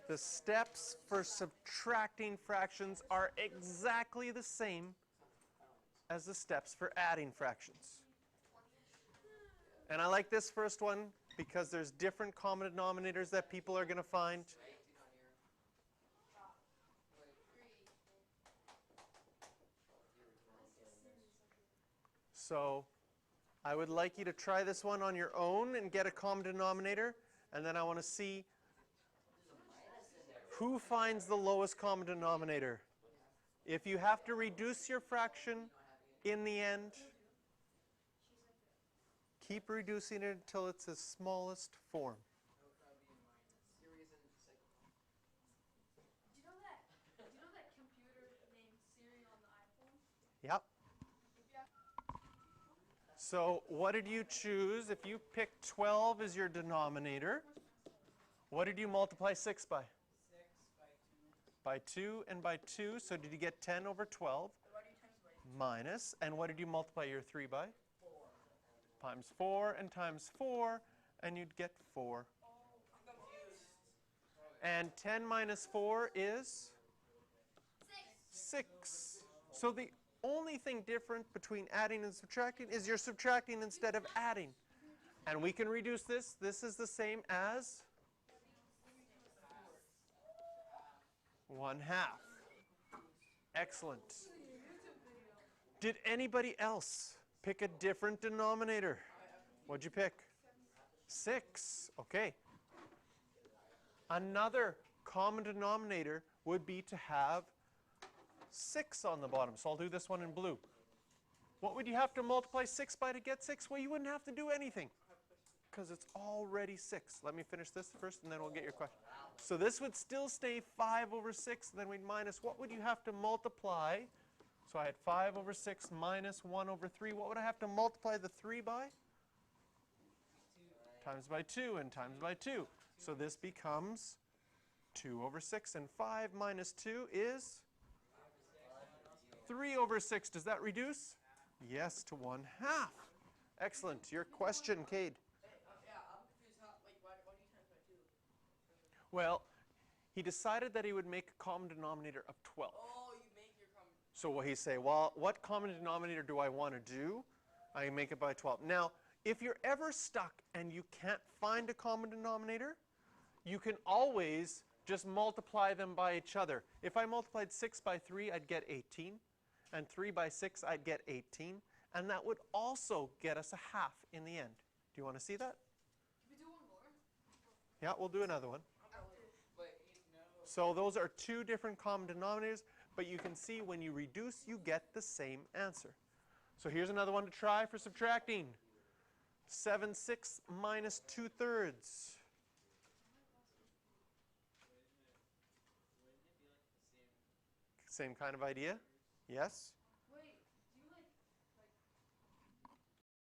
The steps for subtracting fractions are exactly the same as the steps for adding fractions. And I like this first one because there's different common denominators that people are going to find. So I would like you to try this one on your own and get a common denominator. And then I want to see who finds the lowest common denominator. If you have to reduce your fraction in the end, keep reducing it until it's its smallest form. Do you know that computer named Siri on the iPhone? Yep. So what did you choose? If you picked 12 as your denominator, what did you multiply 6 by? 6 By 2 and by 2. So did you get 10 over 12? Minus. And what did you multiply your 3 by? 4. Times 4 and times 4. And you'd get 4. I'm confused. And 10 minus 4 is? 6. So the only thing different between adding and subtracting is you're subtracting instead of adding. And we can reduce this. This is the same as 1/2. Excellent. Did anybody else pick a different denominator? What'd you pick? 6. Okay. Another common denominator would be to have 6 on the bottom. So I'll do this one in blue. What would you have to multiply 6 by to get 6? Well, you wouldn't have to do anything because it's already 6. Let me finish this first and then we'll get your question. So this would still stay 5 over 6, and then we'd minus. What would you have to multiply? So I had 5 over 6 minus 1 over 3. What would I have to multiply the 3 by? Times by 2 and times by 2. So this becomes 2 over 6. And 5 minus 2 is 3 over 6. Does that reduce? Yes, to 1/2. Excellent. Your question, Cade. Yeah, I'm confused. Why do you times by 2? Well, he decided that he would make a common denominator of 12. Oh, you make your common. So what he say, well, what common denominator do I want to do? I make it by 12. Now, if you're ever stuck and you can't find a common denominator, you can always just multiply them by each other. If I multiplied 6 by 3, I'd get 18. And 3 by 6, I'd get 18. And that would also get us 1/2 in the end. Do you want to see that? Can we do one more? Yeah, we'll do another one. But no. So those are two different common denominators, but you can see when you reduce, you get the same answer. So here's another one to try for subtracting. 7/6 minus 2/3. Same kind of idea? Yes?